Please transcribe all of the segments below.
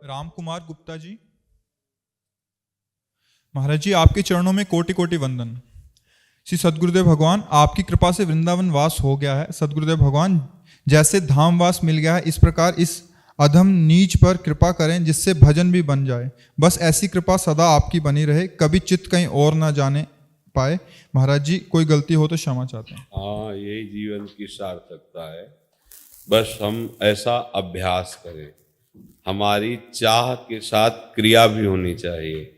राम कुमार गुप्ता जी। महाराज जी, आपके चरणों में कोटि कोटि वंदन। श्री सदगुरुदेव भगवान, आपकी कृपा से वृंदावन वास हो गया है। सदगुरुदेव भगवान, जैसे धाम वास मिल गया है, इस प्रकार इस अधम नीच पर कृपा करें जिससे भजन भी बन जाए। बस ऐसी कृपा सदा आपकी बनी रहे, कभी चित्त कहीं और ना जाने पाए। महाराज जी, कोई गलती हो तो क्षमा चाहते हैं। हाँ, यही जीवन की सार्थकता है। बस हम ऐसा अभ्यास करें। हमारी चाह के साथ क्रिया भी होनी चाहिए।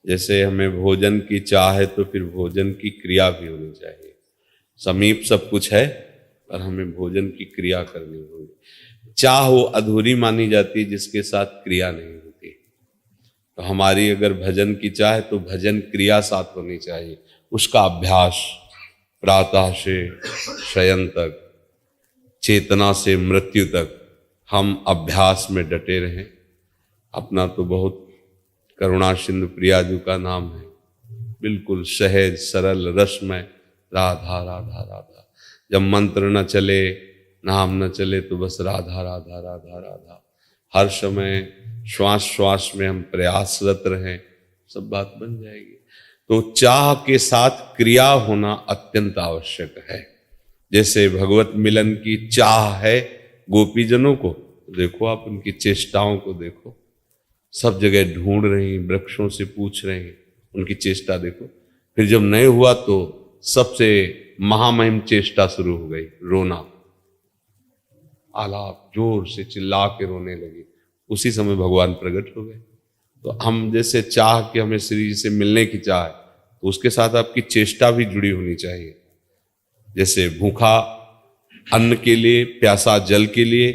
जैसे हमें भोजन की चाह है तो फिर भोजन की क्रिया भी होनी चाहिए। समीप सब कुछ है पर हमें भोजन की क्रिया करनी होगी। चाह वो अधूरी मानी जाती है जिसके साथ क्रिया नहीं होती। तो हमारी अगर भजन की चाह है तो भजन क्रिया साथ होनी चाहिए। उसका अभ्यास प्रातः से शयन तक, चेतना से मृत्यु तक हम अभ्यास में डटे रहें। अपना तो बहुत करुणा सिंधु प्रियाजू का नाम है, बिल्कुल सहज सरल रसमय राधा राधा राधा। जब मंत्र न चले, नाम न चले तो बस राधा राधा राधा राधा। हर समय श्वास श्वास में हम प्रयासरत रहें, सब बात बन जाएगी। तो चाह के साथ क्रिया होना अत्यंत आवश्यक है। जैसे भगवत मिलन की चाह है गोपीजनों को, देखो आप उनकी चेष्टाओं को देखो, सब जगह ढूंढ रही, वृक्षों से पूछ रही, उनकी चेष्टा देखो। फिर जब नहीं हुआ तो सबसे महामहिम चेष्टा शुरू हो गई, रोना, आलाप, जोर से चिल्ला के रोने लगी। उसी समय भगवान प्रकट हो गए। तो हम जैसे चाह के हमें श्री जी से मिलने की चाह है, तो उसके साथ आपकी चेष्टा भी जुड़ी होनी चाहिए। जैसे भूखा अन्न के लिए, प्यासा जल के लिए,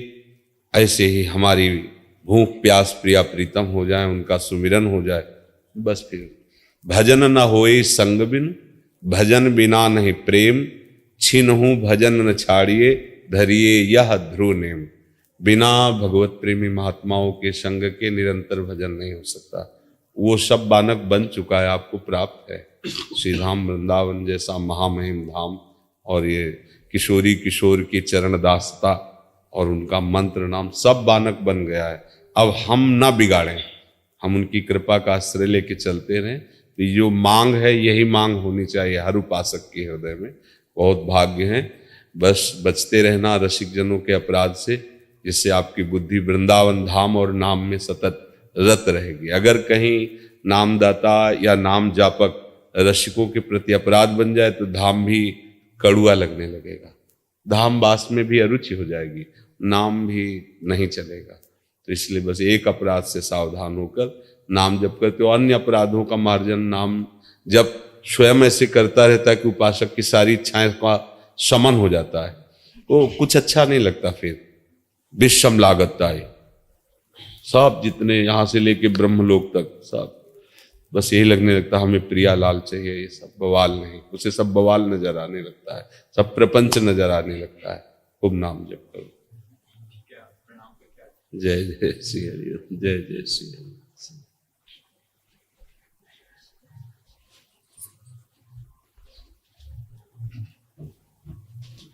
ऐसे ही हमारी भूख प्यास प्रिया प्रीतम हो जाए, उनका सुमिरन हो जाए। बस फिर भजन न होए संग बिन, भजन बिना नहीं प्रेम, छिनहु भजन न छाड़िए, धरिए यह ध्रुव नेम। बिना भगवत प्रेमी महात्माओं के संग के निरंतर भजन नहीं हो सकता। वो सब बानक बन चुका है, आपको प्राप्त है। श्री धाम वृंदावन जैसा महामहिम धाम, और ये किशोरी किशोर की चरण दासता और उनका मंत्र नाम, सब बानक बन गया है। अब हम ना बिगाड़ें, हम उनकी कृपा का आश्रय लेके चलते रहें। तो जो मांग है यही मांग होनी चाहिए हर उपासक के हृदय में। बहुत भाग्य है। बस बचते रहना रसिक जनों के अपराध से, जिससे आपकी बुद्धि वृंदावन धाम और नाम में सतत रत रहेगी। अगर कहीं नामदाता या नाम जापक रसिकों के प्रति अपराध बन जाए तो धाम भी कड़ुआ लगने लगेगा, धाम वास में भी अरुचि हो जाएगी, नाम भी नहीं चलेगा। तो इसलिए बस एक अपराध से सावधान होकर नाम जप करते हो। अन्य अपराधों का मार्जन नाम जब स्वयं ऐसे करता रहता है कि उपासक की सारी इच्छाएं का शमन हो जाता है, वो कुछ अच्छा नहीं लगता। फिर विषम लागता है सब, जितने यहाँ से लेके ब्रह्मलोक तक सब, बस यही लगने लगता हमें प्रिया लाल चाहिए। ये सब बवाल नहीं, उसे सब बवाल नजर आने लगता है, सब प्रपंच नजर आने लगता है। खूब नाम जप करो। जय जय श्री हरि, जय जय श्री हरि।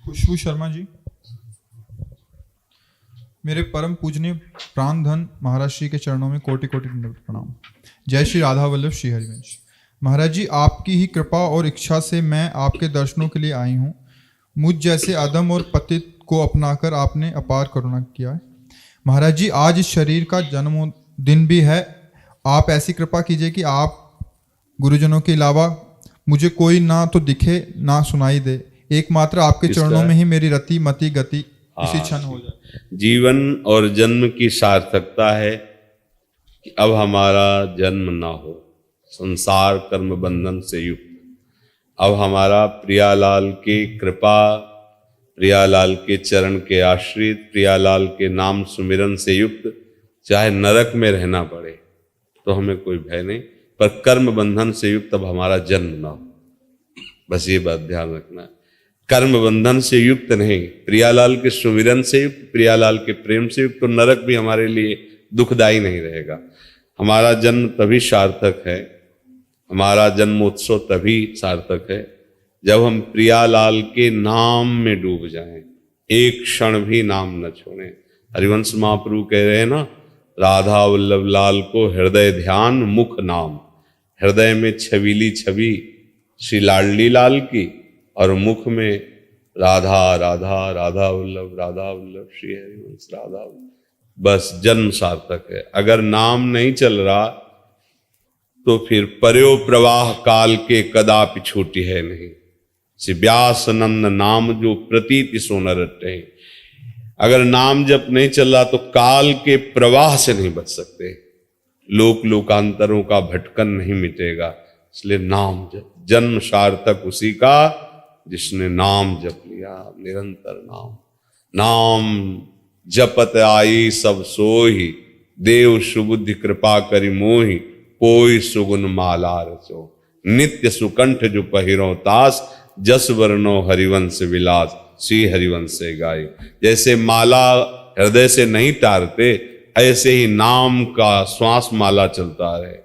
खुशबू शर्मा जी। मेरे परम पूजनीय प्राण धन महाराज श्री के चरणों में कोटि कोटि प्रणाम। जय श्री राधा वल्लभ श्री हरिवंश। महाराज जी, आपकी ही कृपा और इच्छा से मैं आपके दर्शनों के लिए आई हूँ। मुझ जैसे अधम और पतित को अपनाकर आपने अपार करुणा किया है। महाराज जी, आज इस शरीर का जन्मदिन भी है। आप ऐसी कृपा कीजिए कि आप गुरुजनों के अलावा मुझे कोई ना तो दिखे ना सुनाई दे। एकमात्र आपके चरणों में ही मेरी रति मति गति इसी क्षण हो जाए। जीवन और जन्म की सार्थकता है कि अब हमारा जन्म ना हो संसार कर्म बंधन से युक्त। अब हमारा प्रियालाल की कृपा, प्रियालाल के चरण के आश्रित, प्रियालाल के नाम सुमिरन से युक्त, चाहे नरक में रहना पड़े तो हमें कोई भय नहीं, पर कर्म बंधन से युक्त अब हमारा जन्म ना हो। बस ये बात ध्यान रखना है। कर्म बंधन से युक्त नहीं, प्रियालाल के सुमिरन से युक्त, प्रियालाल के प्रेम से युक्त, तो नरक भी हमारे लिए दुखदायी नहीं रहेगा। हमारा जन्म तभी सार्थक है, हमारा जन्मोत्सव तभी सार्थक है जब हम प्रियालाल के नाम में डूब जाएं, एक क्षण भी नाम न छोड़ें। हरिवंश महाप्रभु कह रहे हैं ना, राधा वल्लभ लाल को हृदय ध्यान मुख नाम। हृदय में छबीली छवि श्री लाडली लाल की और मुख में राधा राधा राधा वल्लभ श्री हरिवंश राधा वल्लभ। बस जन्म सार्थक है। अगर नाम नहीं चल रहा तो फिर पर्यो प्रवाह काल के कदापि छूटी है नहीं। श्री व्यास नंद नाम जो प्रतीति सोन रटे। अगर नाम जप नहीं चल रहा तो काल के प्रवाह से नहीं बच सकते। लोक लोकांतरों का भटकन नहीं मिटेगा। इसलिए नाम जप। जन्म सार्थक उसी का जिसने नाम जप लिया। निरंतर नाम। नाम जपत आई सब सोही, देव सुबुद्धि कृपा करि मोहि, कोई सुगुन माला रचो। नित्य सुकंठ जो पहिरो तास, जस वर्णो हरिवंश विलास, श्री हरिवंश से गाय। जैसे माला हृदय से नहीं तारते, ऐसे ही नाम का श्वास माला चलता रहे।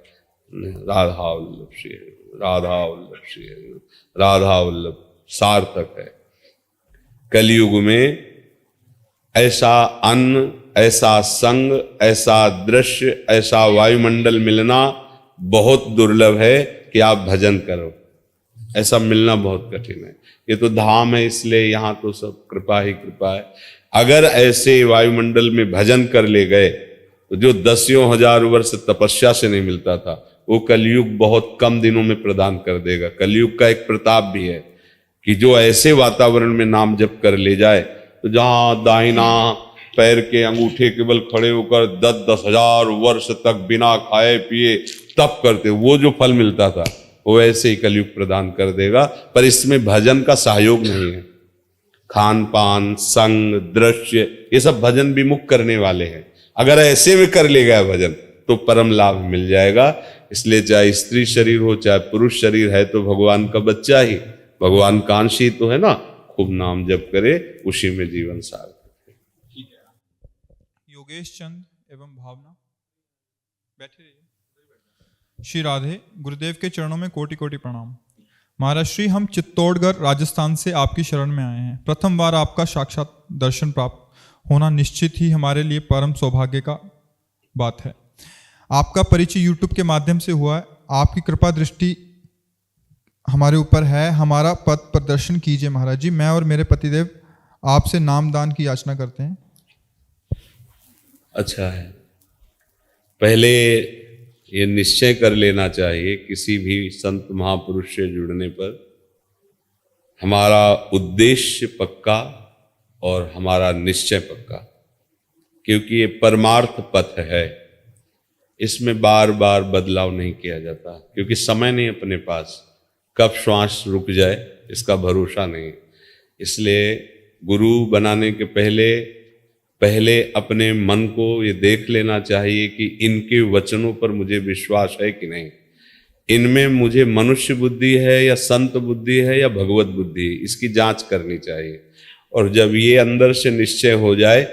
राधा वल्लभ श्री राधा वल्लभ श्री राधा वल्लभ सार्थक है। कलयुग में ऐसा अन्न, ऐसा संग, ऐसा दृश्य, ऐसा वायुमंडल मिलना बहुत दुर्लभ है कि आप भजन करो। ऐसा मिलना बहुत कठिन है। ये तो धाम है, इसलिए यहाँ तो सब कृपा ही कृपा है। अगर ऐसे वायुमंडल में भजन कर ले गए तो जो दसियों हजार वर्ष तपस्या से नहीं मिलता था, वो कलयुग बहुत कम दिनों में प्रदान कर देगा। कलयुग का एक प्रताप भी है कि जो ऐसे वातावरण में नाम जप कर ले जाए, तो जहां दाहिना पैर के अंगूठे केवल खड़े होकर 10-10 हजार वर्ष तक बिना खाए पिए तप करते, वो जो फल मिलता था वो ऐसे ही कलयुग प्रदान कर देगा। पर इसमें भजन का सहयोग नहीं है। खान पान, संग, दृश्य, ये सब भजन विमुख करने वाले हैं। अगर ऐसे में कर ले गया भजन तो परम लाभ मिल जाएगा। इसलिए चाहे स्त्री शरीर हो चाहे पुरुष शरीर है, तो भगवान का बच्चा ही, भगवान कांशी तो है ना। खूब नाम जप करे, उसी में जीवन सार्थक है। योगेश चंद एवं भावना बैठे रहिए। श्री राधे गुरुदेव के चरणों में कोटि कोटि प्रणाम। महाराज श्री, हम चित्तौड़गढ़ राजस्थान से आपकी शरण में आए हैं। प्रथम बार आपका साक्षात दर्शन प्राप्त होना निश्चित ही हमारे लिए परम सौभाग्य का बात है। आपका परिचय यूट्यूब के माध्यम से हुआ है। आपकी कृपा दृष्टि हमारे ऊपर है। हमारा पथ प्रदर्शन कीजिए महाराज जी। मैं और मेरे पतिदेव आपसे नाम दान की याचना करते हैं। अच्छा है। पहले ये निश्चय कर लेना चाहिए किसी भी संत महापुरुष से जुड़ने पर, हमारा उद्देश्य पक्का और हमारा निश्चय पक्का, क्योंकि ये परमार्थ पथ है। इसमें बार बार बदलाव नहीं किया जाता, क्योंकि समय नहीं अपने पास। कब श्वास रुक जाए इसका भरोसा नहीं। इसलिए गुरु बनाने के पहले अपने मन को ये देख लेना चाहिए कि इनके वचनों पर मुझे विश्वास है कि नहीं। इनमें मुझे मनुष्य बुद्धि है या संत बुद्धि है या भगवत बुद्धि है, इसकी जांच करनी चाहिए। और जब ये अंदर से निश्चय हो जाए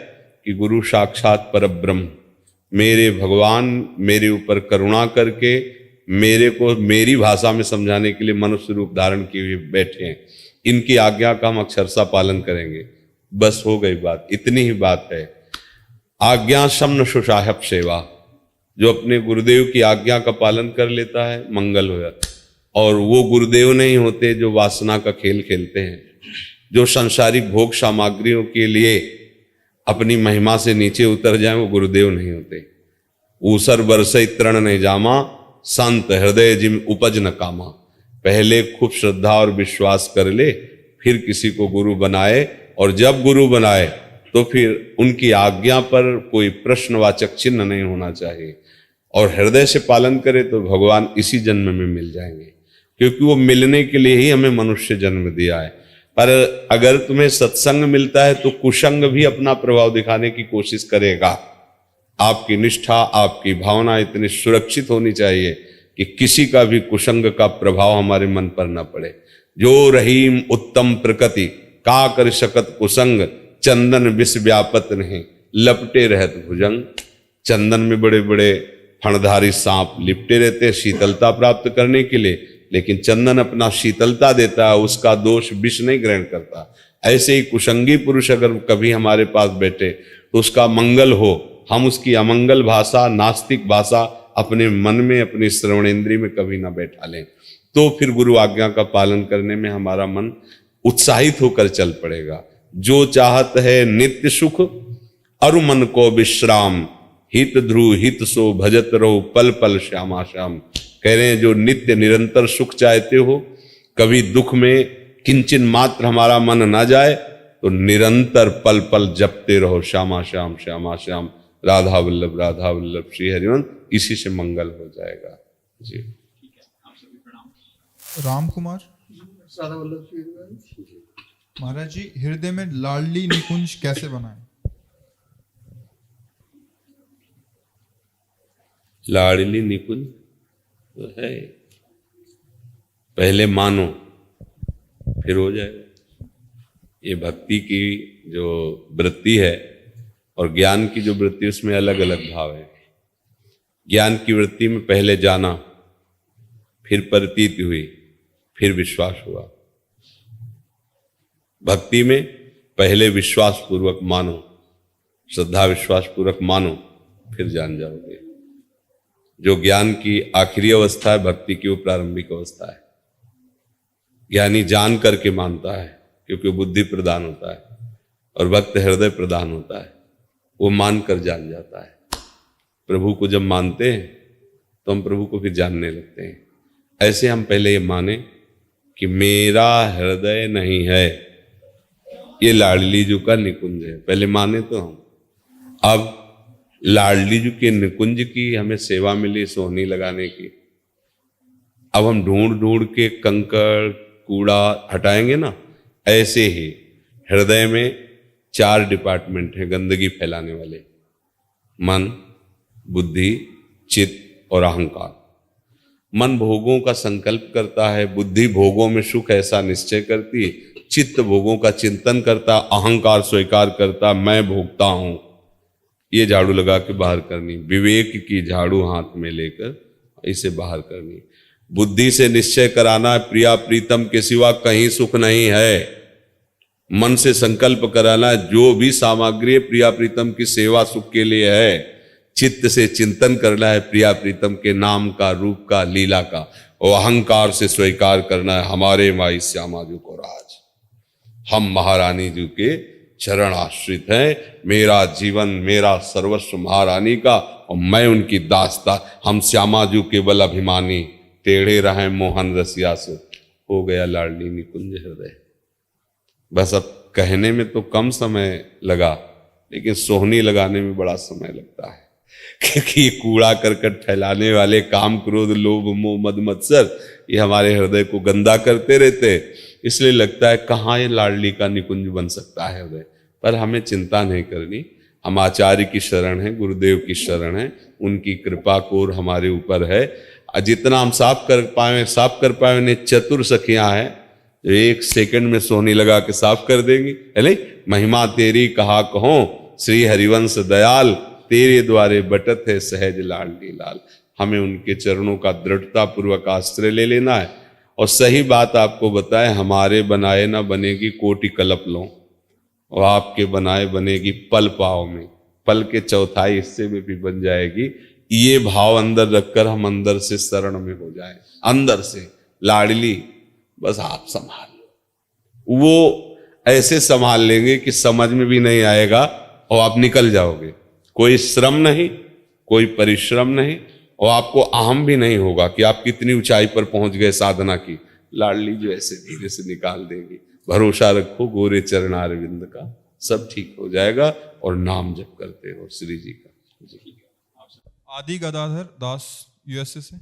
कि गुरु साक्षात परब्रह्म, मेरे भगवान मेरे ऊपर करुणा करके मेरे को मेरी भाषा में समझाने के लिए मनुष्य रूप धारण किए हुए बैठे हैं, इनकी आज्ञा का हम अक्षरशः पालन करेंगे, बस हो गई बात। इतनी ही बात है। आज्ञा शम्न सुसाहब सेवा, जो अपने गुरुदेव की आज्ञा का पालन कर लेता है मंगल हो जाता। और वो गुरुदेव नहीं होते जो वासना का खेल खेलते हैं, जो संसारिक भोग सामग्रियों के लिए अपनी महिमा से नीचे उतर जाएं, वो गुरुदेव नहीं होते। ऊसर बरसई तृण नहीं जामा, संत हृदय जिम उपज न कामा। पहले खूब श्रद्धा और विश्वास कर ले, फिर किसी को गुरु बनाए। और जब गुरु बनाए तो फिर उनकी आज्ञा पर कोई प्रश्नवाचक चिन्ह नहीं होना चाहिए। और हृदय से पालन करे तो भगवान इसी जन्म में मिल जाएंगे, क्योंकि वो मिलने के लिए ही हमें मनुष्य जन्म दिया है। पर अगर तुम्हें सत्संग मिलता है तो कुसंग भी अपना प्रभाव दिखाने की कोशिश करेगा। आपकी निष्ठा, आपकी भावना इतनी सुरक्षित होनी चाहिए कि किसी का भी कुसंग का प्रभाव हमारे मन पर न पड़े। जो रहीम उत्तम प्रकृति का कर शकत कुसंग, चंदन विष व्यापत नहीं लपटे रहत भुजंग। चंदन में बड़े बड़े फणधारी सांप लिपटे रहते हैं शीतलता प्राप्त करने के लिए, लेकिन चंदन अपना शीतलता देता है, उसका दोष विष नहीं ग्रहण करता। ऐसे ही कुसंगी पुरुष अगर कभी हमारे पास बैठे तो उसका मंगल हो, हम उसकी अमंगल भाषा, नास्तिक भाषा अपने मन में, अपने श्रवणेंद्रिय में कभी ना बैठा लें। तो फिर गुरु आज्ञा का पालन करने में हमारा मन उत्साहित होकर चल पड़ेगा। जो चाहत है नित्य सुख, अरु मन को विश्राम, हित ध्रुव हित सो भजत रहो पल पल श्यामा श्याम। कह रहे हैं जो नित्य निरंतर सुख चाहते हो, कभी दुख में किंचन मात्र हमारा मन ना जाए, तो निरंतर पल पल जपते रहो श्यामा श्याम श्यामा श्याम, राधा वल्लभ श्री हरिवंश। इसी से मंगल हो जाएगा जी। राम कुमार महाराज जी, हृदय में लाडली निकुंज कैसे बनाएं? लाडली निकुंज तो है, पहले मानो फिर हो जाएगा। ये भक्ति की जो वृत्ति है और ज्ञान की जो वृत्ति, उसमें अलग अलग भाव है। ज्ञान की वृत्ति में पहले जाना, फिर प्रतीति हुई, फिर विश्वास हुआ। भक्ति में पहले विश्वास पूर्वक मानो, श्रद्धा विश्वास पूर्वक मानो, फिर जान जाओगे। जो ज्ञान की आखिरी अवस्था है, भक्ति की वो प्रारंभिक अवस्था है। ज्ञानी जान करके मानता है, क्योंकि बुद्धि प्रदान होता है, और भक्त हृदय प्रदान होता है। वो मान कर जान जाता है। प्रभु को जब मानते हैं तो हम प्रभु को फिर जानने लगते हैं। ऐसे हम पहले ये माने कि मेरा हृदय नहीं है, ये लाडली जी का निकुंज है। पहले माने तो हम, अब लाडली जी के निकुंज की हमें सेवा मिली, सोहनी लगाने की। अब हम ढूंढ ढूंढ के कंकड़ कूड़ा हटाएंगे ना, ऐसे ही हृदय में 4 डिपार्टमेंट हैं गंदगी फैलाने वाले: मन, बुद्धि, चित्त और अहंकार। मन भोगों का संकल्प करता है, बुद्धि भोगों में सुख ऐसा निश्चय करती है, चित्त भोगों का चिंतन करता, अहंकार स्वीकार करता, मैं भोगता हूं। ये झाड़ू लगा के बाहर करनी, विवेक की झाड़ू हाथ में लेकर इसे बाहर करनी। बुद्धि से निश्चय कराना, प्रिया प्रीतम के सिवा कहीं सुख नहीं है। मन से संकल्प कराना, जो भी सामग्री प्रिया प्रीतम की सेवा सुख के लिए है। चित्त से चिंतन करना है प्रिया प्रीतम के नाम का, रूप का, लीला का। और अहंकार से स्वीकार करना है हमारे माई श्यामा जी को राज, हम महारानी जी के चरण आश्रित हैं। मेरा जीवन, मेरा सर्वस्व महारानी का, और मैं उनकी दास्ता। हम श्यामा जी केवल अभिमानी, टेढ़े रहे मोहन रसिया से। हो गया लाडली निकुंज हृदय। बस अब कहने में तो कम समय लगा, लेकिन सोहनी लगाने में बड़ा समय लगता है। क्योंकि ये कूड़ा करकट फैलाने वाले काम, क्रोध, लोभ, मोह, मद, मत्सर, ये हमारे हृदय को गंदा करते रहते। इसलिए लगता है कहाँ ये लाडली का निकुंज बन सकता है हृदय। पर हमें चिंता नहीं करनी। हम आचार्य की शरण है, गुरुदेव की शरण है, उनकी कृपा कोर हमारे ऊपर है। जितना हम साफ कर पाए उन्हें चतुर सखियां हैं जो 1 सेकंड में सोहनी लगा के साफ कर देंगी, है नहीं? महिमा तेरी कहा कहो, श्री हरिवंश दयाल, तेरे द्वारे बटत है सहज लाडली लाल। हमें उनके चरणों का दृढ़ता पूर्वक आश्रय ले लेना है। और सही बात आपको बताए, हमारे बनाए ना बनेगी कोटि कल्प लो, और आपके बनाए बनेगी पल पाव में। पल के चौथाई हिस्से में भी बन जाएगी। ये भाव अंदर रखकर हम अंदर से शरण में हो जाए। अंदर से लाडली बस आप संभाल लो। वो ऐसे संभाल लेंगे कि समझ में भी नहीं आएगा और आप निकल जाओगे। कोई श्रम नहीं, कोई परिश्रम नहीं, और आपको अहम भी नहीं होगा कि आप कितनी ऊंचाई पर पहुंच गए साधना की। लाडली जो ऐसे धीरे से निकाल देंगी। भरोसा रखो गोरे चरणारविंद का, सब ठीक हो जाएगा। और नाम जप करते हो श्री जी का। आदि गदाधर दास यूएसए से।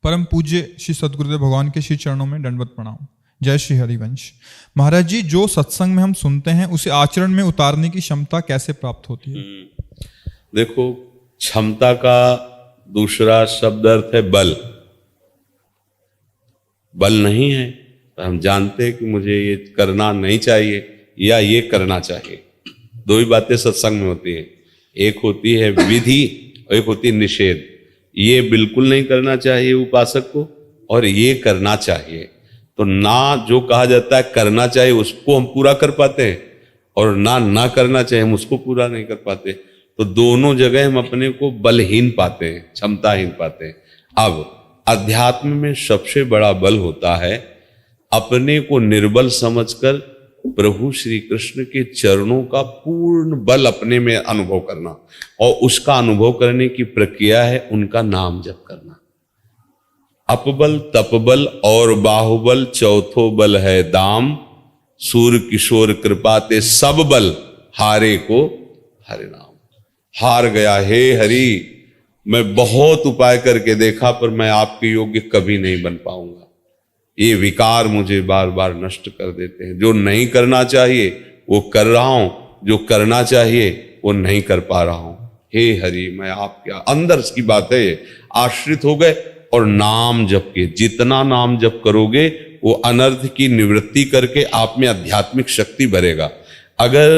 परम पूज्य श्री सद्गुरुदेव भगवान के श्री चरणों में दंडवत प्रणाम। जय श्री हरिवंश। महाराज जी, जो सत्संग में हम सुनते हैं उसे आचरण में उतारने की क्षमता कैसे प्राप्त होती है? देखो, क्षमता का दूसरा शब्द अर्थ है बल। बल नहीं है तो हम जानते हैं कि मुझे ये करना नहीं चाहिए या ये करना चाहिए। 2 ही बातें सत्संग में होती है। एक होती है विधि और एक होती है निषेध। ये बिल्कुल नहीं करना चाहिए उपासक को, और ये करना चाहिए। तो ना जो कहा जाता है करना चाहिए उसको हम पूरा कर पाते हैं, और ना करना चाहिए हम उसको पूरा नहीं कर पाते। तो दोनों जगह हम अपने को बलहीन पाते हैं, क्षमताहीन पाते हैं। अब अध्यात्म में सबसे बड़ा बल होता है अपने को निर्बल समझकर प्रभु श्री कृष्ण के चरणों का पूर्ण बल अपने में अनुभव करना, और उसका अनुभव करने की प्रक्रिया है उनका नाम जप करना। अपबल तपबल और बाहुबल चौथो बल है दाम, सूर किशोर कृपा ते सब बल हारे को हरे नाम। हार गया, हे हरि मैं बहुत उपाय करके देखा पर मैं आपके योग्य कभी नहीं बन पाऊंगा। ये विकार मुझे बार बार नष्ट कर देते हैं। जो नहीं करना चाहिए वो कर रहा हूं, जो करना चाहिए वो नहीं कर पा रहा हूं। हे हरि मैं आपके अंदर की बात है, आश्रित हो गए और नाम जप के जितना नाम जप करोगे वो अनर्थ की निवृत्ति करके आप में आध्यात्मिक शक्ति भरेगा। अगर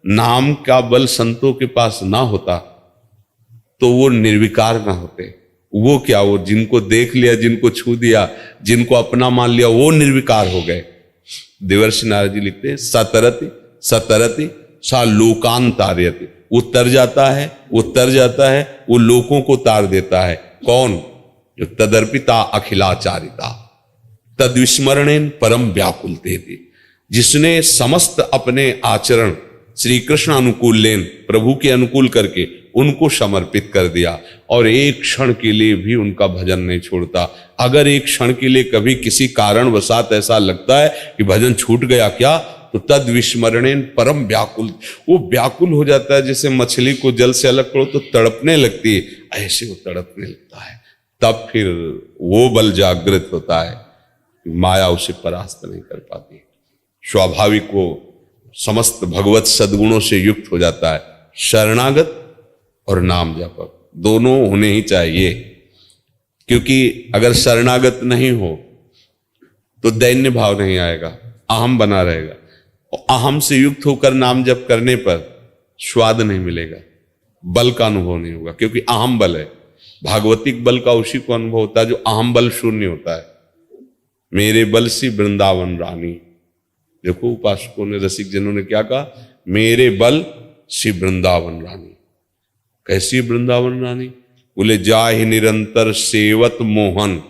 नाम का बल संतों के पास ना होता तो वो निर्विकार ना होते। वो क्या, वो जिनको देख लिया, जिनको छू दिया, जिनको अपना मान लिया, वो निर्विकार हो गए। देवर्षि नारद जी लिखते हैं सतरति सतरति सा लोकान तारयति। वो तर जाता है, वो तर जाता है, वो लोकों को तार देता है। कौन? जो तदर्पिता अखिलाचारिता तद विस्मरणेन परम व्याकुलते थे, जिसने समस्त अपने आचरण श्री कृष्ण अनुकूल लेन प्रभु के अनुकूल करके उनको समर्पित कर दिया और एक क्षण के लिए भी उनका भजन नहीं छोड़ता। अगर एक क्षण के लिए कभी किसी कारणवशात ऐसा लगता है कि भजन छूट गया क्या, तो तद विस्मरणेन परम व्याकुल, वो व्याकुल हो जाता है। जैसे मछली को जल से अलग करो तो तड़पने लगती है, ऐसे वो तड़पने लगता है। तब फिर वो बल जागृत होता है, माया उसे परास्त नहीं कर पाती। स्वाभाविक वो समस्त भगवत सद्गुणों से युक्त हो जाता है। शरणागत और नाम जपक दोनों होने ही चाहिए, क्योंकि अगर शरणागत नहीं हो तो दैन्य भाव नहीं आएगा, अहम बना रहेगा। और अहम से युक्त होकर नाम जप करने पर स्वाद नहीं मिलेगा, बल का अनुभव नहीं होगा, क्योंकि अहम बल है। भागवतिक बल का उसी को अनुभव होता है जो अहम बल शून्य होता है। मेरे बल सी वृंदावन रानी, देखो उपासकों ने, रसिक जनों ने क्या कहा, मेरे बल सी वृंदावन रानी। कैसी वृंदावन रानी? बोले जाहि निरंतर सेवत मोहन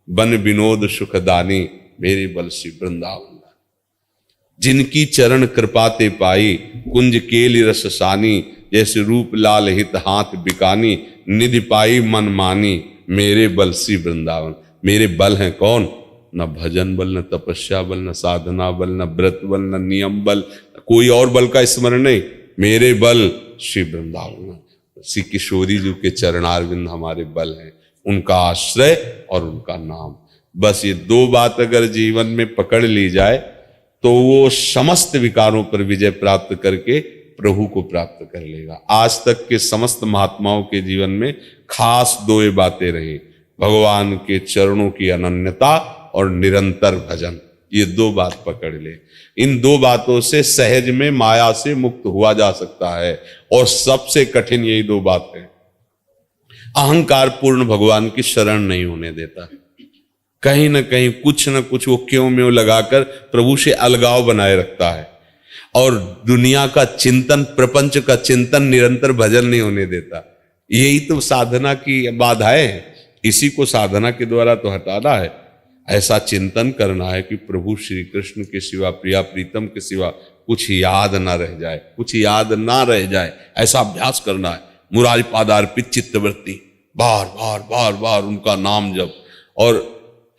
बन विनोद सुखदानी, मेरे बल सी वृंदावन रानी। जिनकी चरण कृपाते पाई कुंज केली रससानी, जैसे रूप लाल हित हाथ बिकानी, निधि पाई मन मानी, मेरे बल सी वृंदावन। मेरे बल हैं कौन? न भजन बल, न तपस्या बल, न साधना बल, न व्रत बल, न नियम बल, कोई और बल का स्मरण नहीं। मेरे बल श्री वृंदावन, श्री किशोरी जी के चरणारविंद हमारे बल हैं, उनका आश्रय और उनका नाम। बस ये दो बात अगर जीवन में पकड़ ली जाए तो वो समस्त विकारों पर विजय प्राप्त करके प्रभु को प्राप्त कर लेगा। आज तक के समस्त महात्माओं के जीवन में खास दो ये बातें रही, भगवान के चरणों की अनन्यता और निरंतर भजन। ये दो बात पकड़ ले, इन दो बातों से सहज में माया से मुक्त हुआ जा सकता है। और सबसे कठिन यही दो बात है। अहंकार पूर्ण भगवान की शरण नहीं होने देता, कहीं ना कहीं कुछ ना कुछ वो क्यों म्यों लगाकर प्रभु से अलगाव बनाए रखता है, और दुनिया का चिंतन, प्रपंच का चिंतन, निरंतर भजन नहीं होने देता। यही तो साधना की बाधाएं है, इसी को साधना के द्वारा तो हटाना है। ऐसा चिंतन करना है कि प्रभु श्री कृष्ण के सिवा, प्रिया प्रीतम के सिवा कुछ याद ना रह जाए, कुछ याद ना रह जाए, ऐसा अभ्यास करना है। मुरारी पादार्पित चित्तवृत्ति, बार बार बार बार उनका नाम जप, और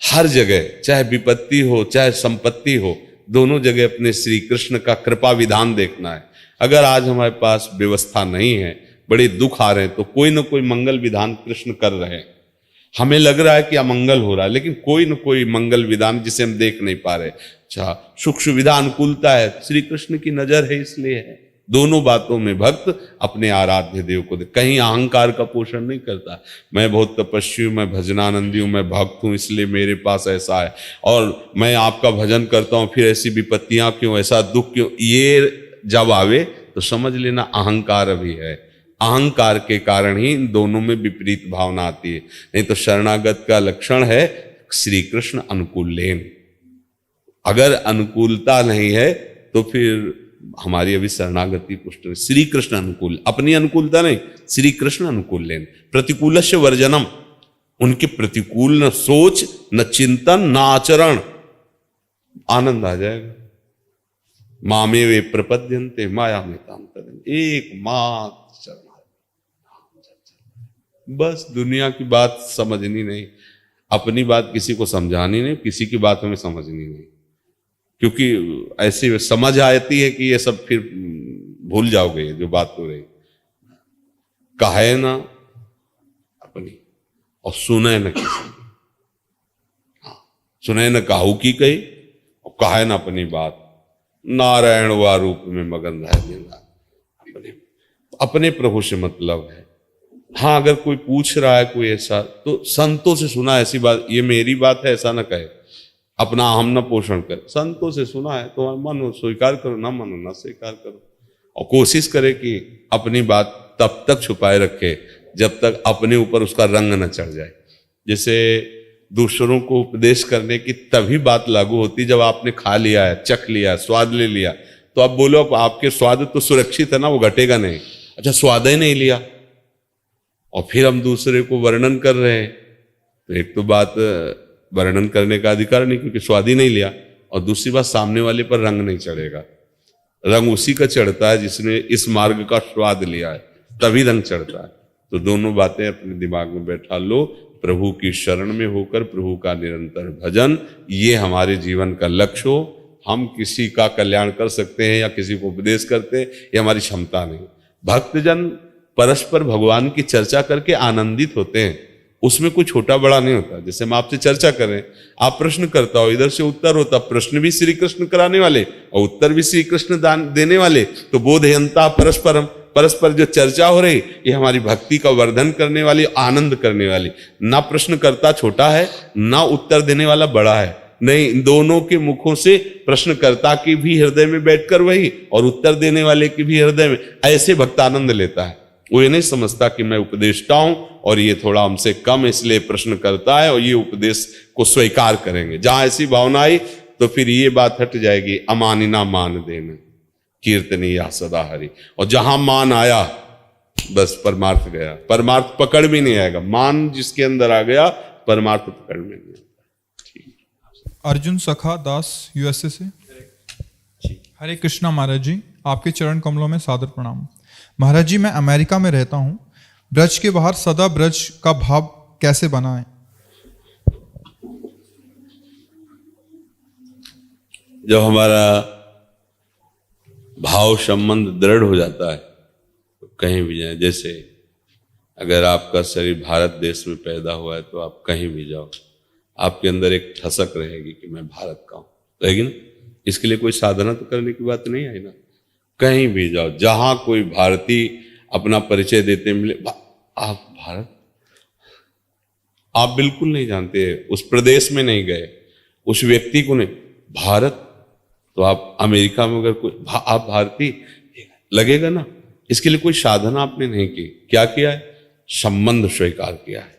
हर जगह चाहे विपत्ति हो चाहे संपत्ति हो, दोनों जगह अपने श्री कृष्ण का कृपा विधान देखना है। अगर आज हमारे पास व्यवस्था नहीं है, बड़े दुख आ रहे हैं, तो कोई ना कोई मंगल विधान कृष्ण कर रहे हैं। हमें लग रहा है कि अमंगल हो रहा है, लेकिन कोई न कोई मंगल विधान जिसे हम देख नहीं पा रहे। अच्छा, सुख सुविधा अनुकूलता है, श्री कृष्ण की नजर है, इसलिए है। दोनों बातों में भक्त अपने आराध्य देव को कहीं अहंकार का पोषण नहीं करता। मैं बहुत तपस्वी हूं, मैं भजनानंदी हूं, मैं भक्त हूं, इसलिए मेरे पास ऐसा है, और मैं आपका भजन करता हूं, फिर ऐसी विपत्तियां क्यों, ऐसा दुख क्यों। ये जब आवे तो समझ लेना अहंकार अभी है। अहंकार के कारण ही इन दोनों में विपरीत भावना आती है। नहीं तो शरणागत का लक्षण है श्री कृष्ण अनुकूल लेन। अगर अनुकूलता नहीं है तो फिर हमारी अभी शरणागति पुष्ट श्री कृष्ण अनुकूल, अपनी अनुकूलता नहीं, श्री कृष्ण अनुकूल लेन, प्रतिकूलस्य वर्जनम, उनके प्रतिकूल न सोच न चिंतन न आचरण, आनंद आ जाएगा। मामे वे प्रपद्यन्ते माया में ताम तरन, एक मात्र चरण, बस दुनिया की बात समझनी नहीं, अपनी बात किसी को समझानी नहीं, किसी की बात हमें समझनी नहीं, क्योंकि ऐसी समझ आती है कि ये सब फिर भूल जाओगे जो बात हो रही। कहे ना अपनी और सुने न किसी, सुने न काहू की कही और कहे न अपनी बात, नारायण वा रूप में मगन रह, अपने प्रभु से मतलब है। हाँ, अगर कोई पूछ रहा है कोई ऐसा, तो संतों से सुना ऐसी बात, ये मेरी बात है ऐसा ना कहे, अपना हम न पोषण कर, संतों से सुना है तो मन हो स्वीकार करो, ना मन हो ना स्वीकार करो, और कोशिश करे कि अपनी बात तब तक छुपाए रखे जब तक अपने ऊपर उसका रंग न चढ़ जाए। जैसे दूसरों को उपदेश करने की तभी बात लागू होती जब आपने खा लिया है, चख लिया है, स्वाद ले लिया, तो आप बोलो आपके स्वाद तो सुरक्षित है ना, वो घटेगा नहीं। अच्छा, स्वाद ही नहीं लिया और फिर हम दूसरे को वर्णन कर रहे हैं, तो एक तो बात वर्णन करने का अधिकार नहीं क्योंकि स्वाद ही नहीं लिया, और दूसरी बात सामने वाले पर रंग नहीं चढ़ेगा। रंग उसी का चढ़ता है जिसने इस मार्ग का स्वाद लिया है, तभी रंग चढ़ता है। तो दोनों बातें अपने दिमाग में बैठा लो, प्रभु की शरण में होकर प्रभु का निरंतर भजन, ये हमारे जीवन का लक्ष्य हो। हम किसी का कल्याण कर सकते हैं या किसी को उपदेश करते हैं, ये हमारी क्षमता नहीं। भक्तजन परस्पर भगवान की चर्चा करके आनंदित होते हैं, उसमें कोई छोटा बड़ा नहीं होता। जैसे हम आपसे चर्चा कर रहे हैं, आप प्रश्न करता हो, इधर से उत्तर होता, प्रश्न भी श्री कृष्ण कराने वाले और उत्तर भी श्री कृष्ण दान देने वाले, तो बोधयंता परस्परम, परस्पर जो चर्चा हो रही ये हमारी भक्ति का वर्धन करने वाली, आनंद करने वाली। ना प्रश्नकर्ता छोटा है ना उत्तर देने वाला बड़ा है, नहीं, दोनों के मुखों से प्रश्नकर्ता की भी हृदय में बैठकर वही और उत्तर देने वाले की भी हृदय में, ऐसे भक्त आनंद लेता है। वो ये नहीं समझता कि मैं उपदेष्टा हूं और ये थोड़ा हमसे कम इसलिए प्रश्न करता है और ये उपदेश को स्वीकार करेंगे। जहां ऐसी भावना आई तो फिर ये बात हट जाएगी, अमानिना मान देना, कीर्तनी या सदा हरि। और जहां मान आया बस परमार्थ गया, परमार्थ पकड़ भी नहीं आएगा। मान जिसके अंदर आ गया परमार्थ पकड़ में नहीं आता। अर्जुन सखा दास यूएसए से। हरे कृष्णा महाराज जी, आपके चरण कमलों में सादर प्रणाम। महाराज जी, मैं अमेरिका में रहता हूँ, ब्रज के बाहर सदा ब्रज का भाव कैसे बनाएं? जब हमारा भाव संबंध दृढ़ हो जाता है तो कहीं भी जाए, जैसे अगर आपका शरीर भारत देश में पैदा हुआ है तो आप कहीं भी जाओ, आपके अंदर एक ठसक रहेगी कि मैं भारत का हूँ, रहेगी ना। इसके लिए कोई साधना तो करने की बात नहीं आई ना। कहीं भी जाओ, जहां कोई भारतीय अपना परिचय देते मिले, आप भारत, आप बिल्कुल नहीं जानते, उस प्रदेश में नहीं गए, उस व्यक्ति को नहीं, भारत, तो आप अमेरिका में अगर कोई आप भारतीय लगेगा ना। इसके लिए कोई साधना आपने नहीं की, क्या किया है? संबंध स्वीकार किया है।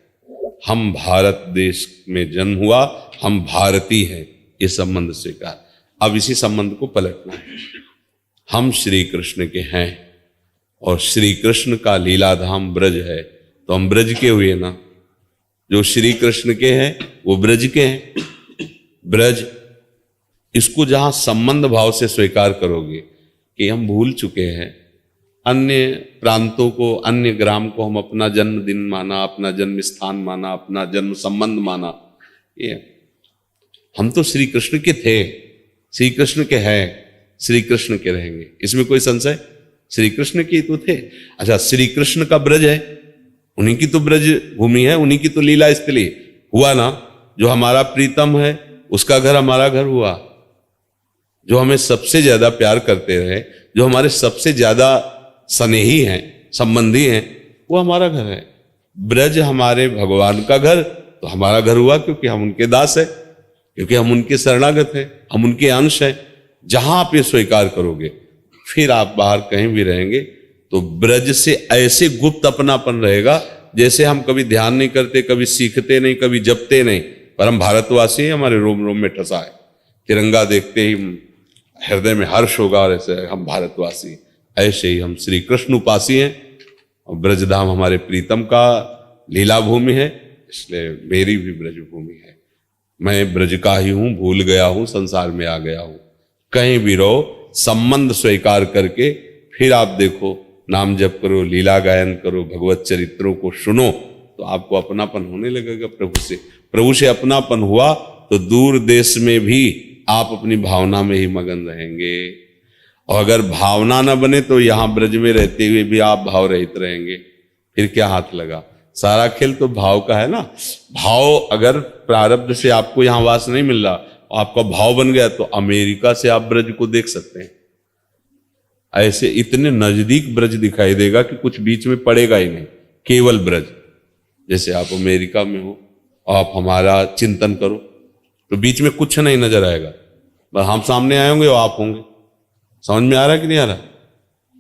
हम भारत देश में जन्म हुआ, हम भारतीय हैं, ये संबंध स्वीकार। अब इसी संबंध को पलटना है। हम श्री कृष्ण के हैं और श्री कृष्ण का लीलाधाम ब्रज है, तो हम ब्रज के हुए ना। जो श्री कृष्ण के हैं वो ब्रज के हैं। ब्रज, इसको जहां संबंध भाव से स्वीकार करोगे कि हम भूल चुके हैं, अन्य प्रांतों को, अन्य ग्राम को हम अपना जन्मदिन माना, अपना जन्म स्थान माना, अपना जन्म संबंध माना, ये हम तो श्री कृष्ण के थे, श्री कृष्ण के हैं, श्री कृष्ण के रहेंगे, इसमें कोई संशय? श्री कृष्ण के तो थे। अच्छा, श्री कृष्ण का ब्रज है, उन्हीं की तो ब्रज भूमि है, उन्हीं की तो लीला स्थली हुआ ना। जो हमारा प्रीतम है उसका घर हमारा घर हुआ, जो हमें सबसे ज्यादा प्यार करते रहे, जो हमारे सबसे ज्यादा स्नेही हैं, संबंधी हैं, वो हमारा घर है। ब्रज हमारे भगवान का घर, तो हमारा घर हुआ क्योंकि हम उनके दास है, क्योंकि हम उनके शरणागत हैं, हम उनके अंश हैं। जहां आप ये स्वीकार करोगे, फिर आप बाहर कहीं भी रहेंगे तो ब्रज से ऐसे गुप्त अपनापन रहेगा जैसे हम कभी ध्यान नहीं करते, कभी सीखते नहीं, कभी जपते नहीं, पर हम भारतवासी हैं, हमारे रोम रोम में ठसा है। तिरंगा देखते ही हृदय में हर्ष होगा और ऐसे हम भारतवासी, ऐसे ही हम श्री कृष्ण उपासी हैं और ब्रजधाम हमारे प्रीतम का लीला भूमि है, इसलिए मेरी भी ब्रज भूमि है। मैं ब्रज का ही हूं, भूल गया हूं, संसार में आ गया हूं। कहीं भी रहो, संबंध स्वीकार करके फिर आप देखो, नाम जप करो, लीला गायन करो, भगवत चरित्रों को सुनो, तो आपको अपनापन होने लगेगा प्रभु से। प्रभु से अपनापन हुआ तो दूर देश में भी आप अपनी भावना में ही मगन रहेंगे, और अगर भावना न बने तो यहां ब्रज में रहते हुए भी आप भाव रहित रहेंगे, फिर क्या हाथ लगा। सारा खेल तो भाव का है ना। भाव अगर प्रारब्ध से आपको यहां वास नहीं मिल रहा, आपका भाव बन गया, तो अमेरिका से आप ब्रज को देख सकते हैं। ऐसे इतने नजदीक ब्रज दिखाई देगा कि कुछ बीच में पड़ेगा ही नहीं, केवल ब्रज। जैसे आप अमेरिका में हो, आप हमारा चिंतन करो तो बीच में कुछ नहीं नजर आएगा, बस हम सामने आए होंगे और आप होंगे। समझ में आ रहा है कि नहीं आ रहा?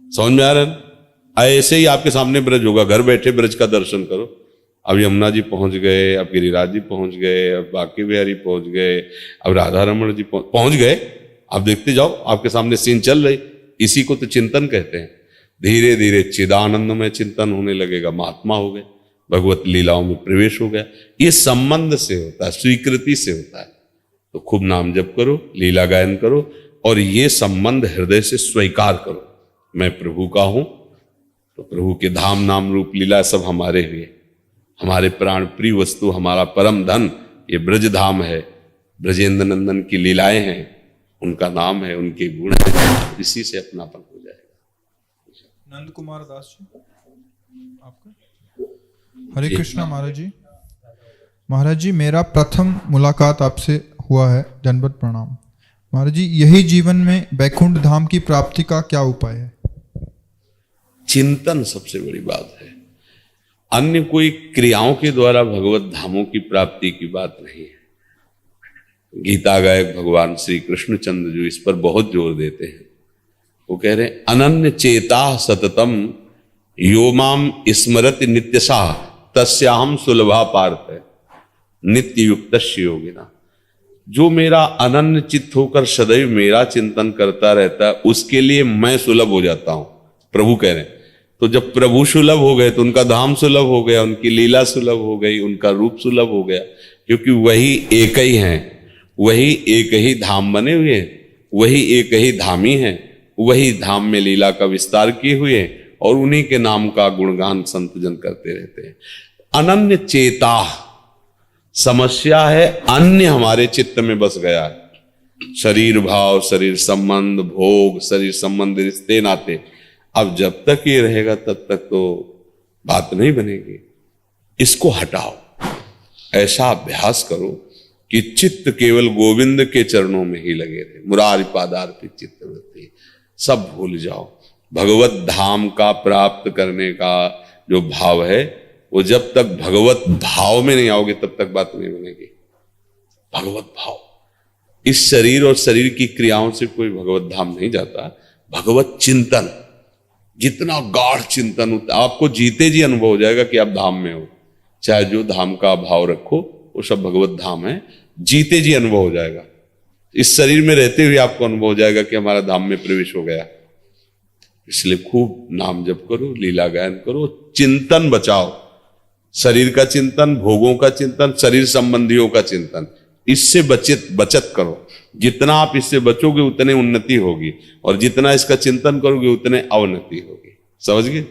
समझ में आ रहा है? ऐसे ही आपके सामने ब्रज होगा, घर बैठे ब्रज का दर्शन करो। अब यमुना जी पहुंच गए, अब गिरिराज जी पहुंच गए, अब बांके बिहारी पहुंच गए, अब राधा रमण जी पहुंच गए। आप देखते जाओ, आपके सामने सीन चल रही। इसी को तो चिंतन कहते हैं। धीरे धीरे चिदानंद में चिंतन होने लगेगा, महात्मा हो गए, भगवत लीलाओं में प्रवेश हो गया। ये संबंध से होता है, स्वीकृति से होता है। तो खूब नाम जप करो, लीला गायन करो, और ये संबंध हृदय से स्वीकार करो, मैं प्रभु का हूं। तो प्रभु के धाम नाम रूप लीला सब हमारे हुए, हमारे प्राण प्रिय वस्तु, हमारा परम धन ये ब्रज धाम है। ब्रजेंद्र नंदन की लीलाएं हैं, उनका नाम है, उनके गुण है, इसी से अपनापन हो जाएगा। नंद कुमार दास जी, आपका। हरे कृष्णा महाराज जी। महाराज जी, मेरा प्रथम मुलाकात आपसे हुआ है, दंडवत प्रणाम। महाराज जी, यही जीवन में बैकुंठ धाम की प्राप्ति का क्या उपाय है? चिंतन सबसे बड़ी बात है। अन्य कोई क्रियाओं के द्वारा भगवत धामों की प्राप्ति की बात नहीं है। गीता गायक भगवान श्री कृष्णचंद्र जो इस पर बहुत जोर देते हैं, वो कह रहे हैं, अनन्य चेता सततम यो माम स्मरति नित्यशा तस्याहम सुलभा पार्थ है नित्य युक्त योगिना। जो मेरा अनन्य चित्त होकर सदैव मेरा चिंतन करता रहता है, उसके लिए मैं सुलभ हो जाता हूं, प्रभु कह रहे हैं। तो जब प्रभु सुलभ हो गए तो उनका धाम सुलभ हो गया, उनकी लीला सुलभ हो गई, उनका रूप सुलभ हो गया, क्योंकि वही एक ही हैं, वही एक ही धाम बने हुए हैं, वही एक ही धामी हैं, वही धाम में लीला का विस्तार किए हुए हैं, और उन्हीं के नाम का गुणगान संत जन करते रहते हैं। अनन्य चेता, समस्या है अन्य हमारे चित्त में बस गया है। शरीर भाव, शरीर संबंध, भोग, शरीर संबंध रिश्ते नाते, अब जब तक ये रहेगा तब तक तो बात नहीं बनेगी। इसको हटाओ, ऐसा अभ्यास करो कि चित्त केवल गोविंद के चरणों में ही लगे रहे। मुरारी पादार्पित चित्तवृत्ति, सब भूल जाओ। भगवत धाम का प्राप्त करने का जो भाव है, वो जब तक भगवत भाव में नहीं आओगे तब तक बात नहीं बनेगी। भगवत भाव, इस शरीर और शरीर की क्रियाओं से कोई भगवत धाम नहीं जाता। भगवत चिंतन, जितना गाढ़ चिंतन होता है, आपको जीते जी अनुभव हो जाएगा कि आप धाम में हो। चाहे जो धाम का भाव रखो, वो सब भगवत धाम है, जीते जी अनुभव हो जाएगा। इस शरीर में रहते हुए आपको अनुभव हो जाएगा कि हमारा धाम में प्रवेश हो गया। इसलिए खूब नाम जप करो, लीला गायन करो, चिंतन बचाओ। शरीर का चिंतन, भोगों का चिंतन, शरीर संबंधियों का चिंतन, इससे बचत करो। जितना आप इससे बचोगे उतने उन्नति होगी, और जितना इसका चिंतन करोगे उतने अवनति होगी। समझ गए?